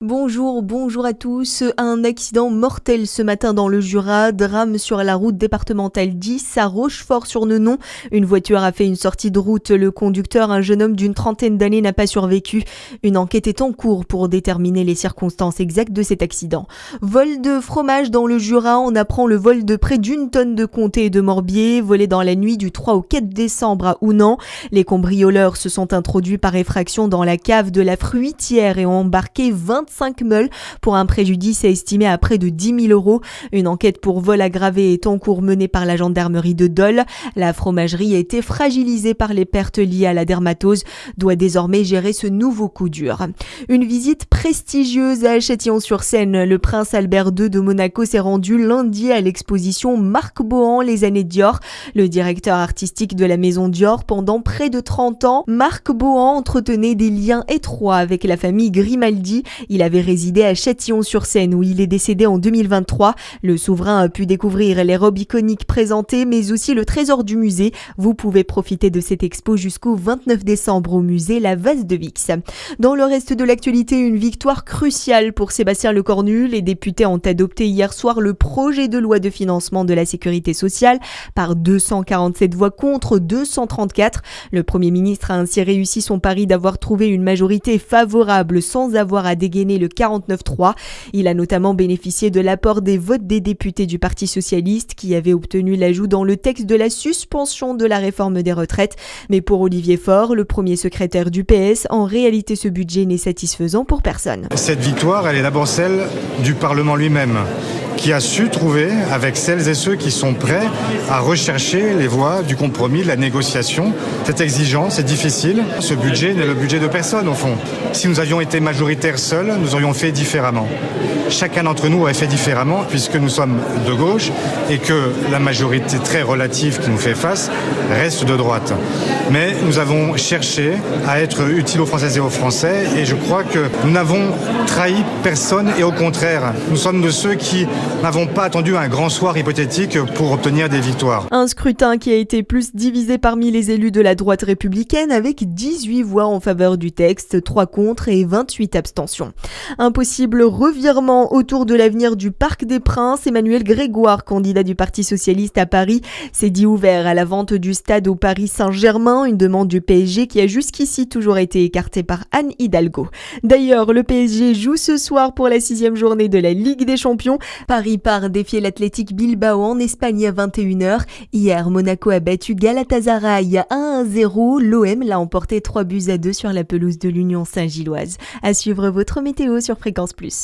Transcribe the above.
Bonjour à tous. Un accident mortel ce matin dans le Jura, drame sur la route départementale 10 à Rochefort-sur-Nenon. Une voiture a fait une sortie de route. Le conducteur, un jeune homme d'une trentaine d'années, n'a pas survécu. Une enquête est en cours pour déterminer les circonstances exactes de cet accident. Vol de fromage dans le Jura, on apprend le vol de près d'1 tonne de comté et de morbier, volé dans la nuit du 3 au 4 décembre à Ounan. Les cambrioleurs se sont introduits par effraction dans la cave de la fruitière et ont embarqué 25 meules pour un préjudice estimé à près de 10 000 euros. Une enquête pour vol aggravé est en cours menée par la gendarmerie de Dole. La fromagerie a été fragilisée par les pertes liées à la dermatose, doit désormais gérer ce nouveau coup dur. Une visite prestigieuse à Châtillon-sur-Seine. Le prince Albert II de Monaco s'est rendu lundi à l'exposition Marc Bohan, les années Dior. Le directeur artistique de la maison Dior pendant près de 30 ans, Marc Bohan entretenait des liens étroits avec la famille Grimaldi. Il avait résidé à Châtillon-sur-Seine où il est décédé en 2023. Le souverain a pu découvrir les robes iconiques présentées mais aussi le trésor du musée. Vous pouvez profiter de cette expo jusqu'au 29 décembre au musée La Vase de Vix. Dans le reste de l'actualité, une victoire cruciale pour Sébastien Lecornu. Les députés ont adopté hier soir le projet de loi de financement de la sécurité sociale par 247 voix contre 234. Le Premier ministre a ainsi réussi son pari d'avoir trouvé une majorité favorable sans avoir à dégainer le 49-3. Il a notamment bénéficié de l'apport des votes des députés du Parti socialiste qui avaient obtenu l'ajout dans le texte de la suspension de la réforme des retraites. Mais pour Olivier Faure, le premier secrétaire du PS, en réalité ce budget n'est satisfaisant pour personne. Cette victoire, elle est d'abord celle du Parlement lui-même, qui a su trouver, avec celles et ceux qui sont prêts à rechercher les voies du compromis, de la négociation. C'est exigeant, c'est difficile. Ce budget n'est le budget de personne, au fond. Si nous avions été majoritaires seuls, nous aurions fait différemment. Chacun d'entre nous aurait fait différemment, puisque nous sommes de gauche et que la majorité très relative qui nous fait face reste de droite. Mais nous avons cherché à être utiles aux Françaises et aux Français, et je crois que nous n'avons trahi personne, et au contraire, nous sommes de ceux qui n'avons pas attendu un grand soir hypothétique pour obtenir des victoires. Un scrutin qui a été plus divisé parmi les élus de la droite républicaine avec 18 voix en faveur du texte, 3 contre et 28 abstentions. Un possible revirement autour de l'avenir du Parc des Princes. Emmanuel Grégoire, candidat du Parti socialiste à Paris, s'est dit ouvert à la vente du stade au Paris Saint-Germain, une demande du PSG qui a jusqu'ici toujours été écartée par Anne Hidalgo. D'ailleurs, le PSG joue ce soir pour la 6e journée de la Ligue des Champions. Paris part défier l'Athletic Bilbao en Espagne à 21h. Hier, Monaco a battu Galatasaray à 1-0. L'OM l'a emporté 3-2 sur la pelouse de l'Union Saint-Gilloise. À suivre votre météo sur Fréquence Plus.